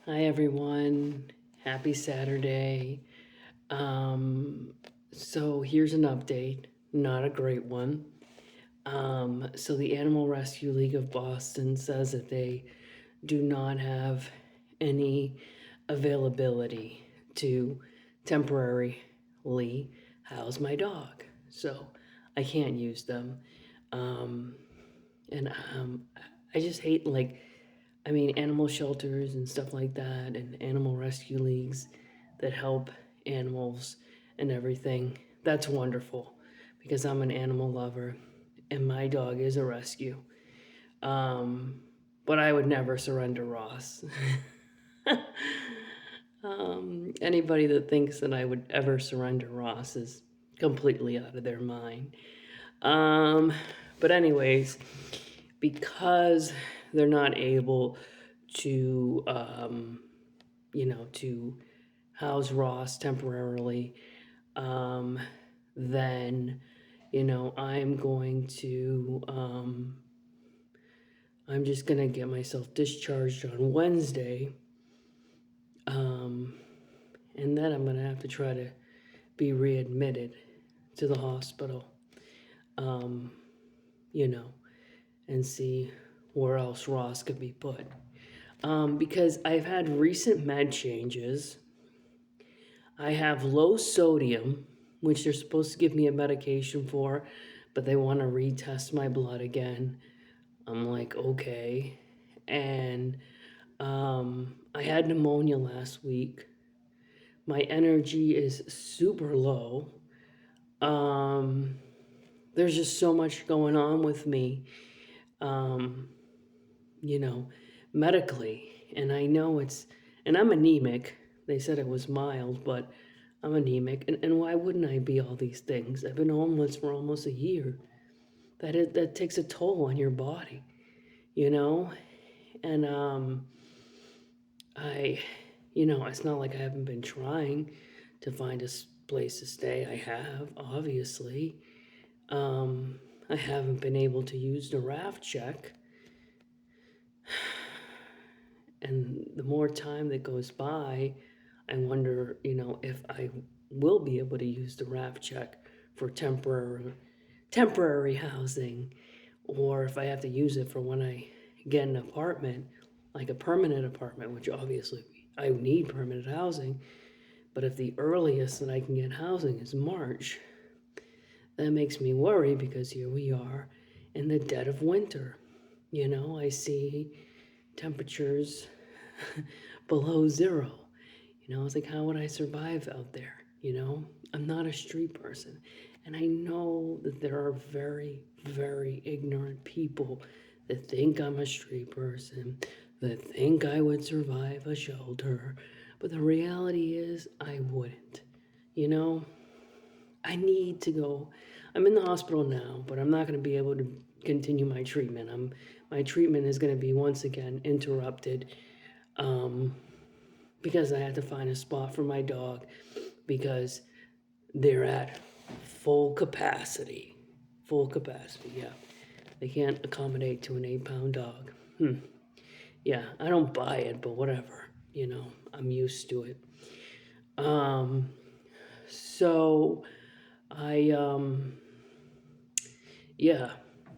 Hi everyone. Happy Saturday. So here's an update, not a great one. So the Animal Rescue League of Boston says that they do not have any availability to temporarily house my dog. So I can't use them. Um, and I just hate animal shelters and stuff like that, and animal rescue leagues that help animals and everything. That's wonderful because I'm an animal lover and my dog is a rescue. Um, but I would never surrender Ross. Anybody that thinks that I would ever surrender Ross is completely out of their mind. Um, but anyways, because they're not able to, to house Ross temporarily, um, then, I'm going to, I'm just gonna get myself discharged on Wednesday, um, and then I'm gonna have to try to be readmitted to the hospital, um, you know, and see where else Ross could be put. Because I've had recent med changes. I have low sodium, which they're supposed to give me a medication for, but they want to retest my blood again. I'm like, okay. And I had pneumonia last week. My energy is super low. Um, there's just so much going on with me, um, you know, medically. And I know and I'm anemic. They said it was mild, but I'm anemic. And why wouldn't I be all these things? I've been homeless for almost a year. That takes a toll on your body, you know? And I, it's not like I haven't been trying to find a place to stay. I have, obviously. I haven't been able to use the raft check. And the more time that goes by, I wonder, if I will be able to use the raft check for temporary housing, or if I have to use it for when I get an apartment, like a permanent apartment, which obviously I need permanent housing. But if the earliest that I can get housing is March, that makes me worry because here we are in the dead of winter. I see temperatures below zero. It's like, how would I survive out there? I'm not a street person. And I know that there are very, very ignorant people that think I'm a street person, that think I would survive a shelter. But the reality is, I wouldn't. You know, I need to go. I'm in the hospital now, but I'm not going to be able to continue my treatment. My treatment is going to be once again interrupted, um, because I had to find a spot for my dog because they're at full capacity. Full capacity, yeah. They can't accommodate to an 8-pound dog. Yeah, I don't buy it, but whatever. I'm used to it. Um, so I yeah,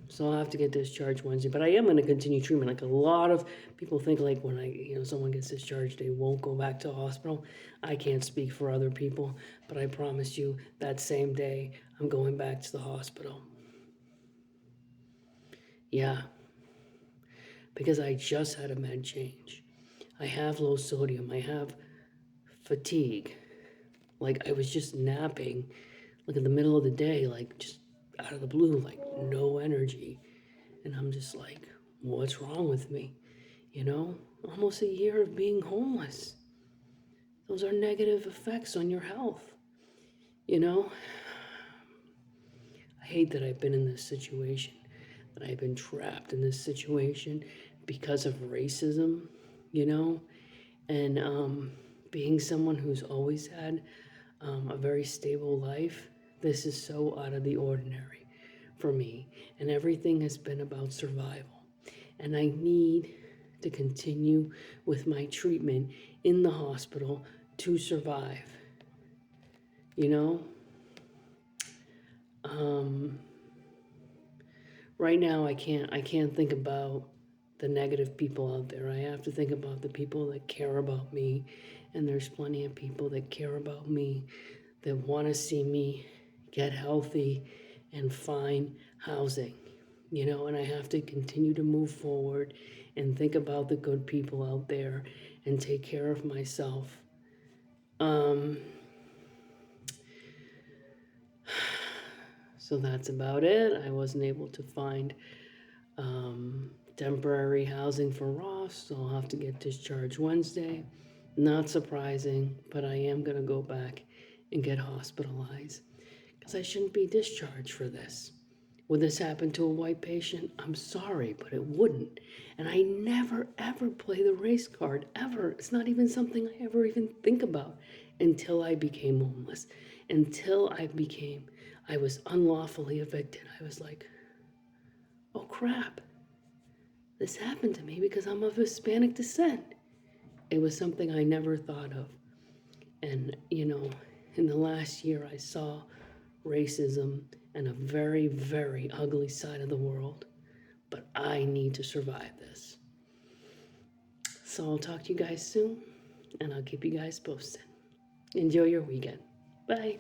so I'll have to get discharged Wednesday, but I am going to continue treatment. Like, a lot of people think, like, when someone gets discharged, they won't go back to the hospital. I can't speak for other people, but I promise you that same day I'm going back to the hospital. Yeah, because I just had a med change. I have low sodium. I have fatigue. Like, I was just napping, like, in the middle of the day, like, just out of the blue, like, no energy. And I'm just like, what's wrong with me? Almost a year of being homeless. Those are negative effects on your health. You know, I hate that I've been in this situation, that I've been trapped in this situation because of racism, you know, and being someone who's always had a very stable life. This is so out of the ordinary for me, and everything has been about survival. And I need to continue with my treatment in the hospital to survive. You know? Right now I can't think about the negative people out there. I have to think about the people that care about me, and there's plenty of people that care about me, that want to see me get healthy and find housing. And I have to continue to move forward and think about the good people out there and take care of myself. So that's about it. I wasn't able to find temporary housing for Ross, so I'll have to get discharged Wednesday. Not surprising, but I am going to go back and get hospitalized because I shouldn't be discharged for this. Would this happen to a white patient? I'm sorry, but it wouldn't. And I never, ever play the race card, ever. It's not even something I ever even think about until I became homeless. Until I was unlawfully evicted. I was like, oh crap, this happened to me because I'm of Hispanic descent. It was something I never thought of. And, in the last year, I saw racism and a very, very ugly side of the world. But I need to survive this. So I'll talk to you guys soon, and I'll keep you guys posted. Enjoy your weekend. Bye.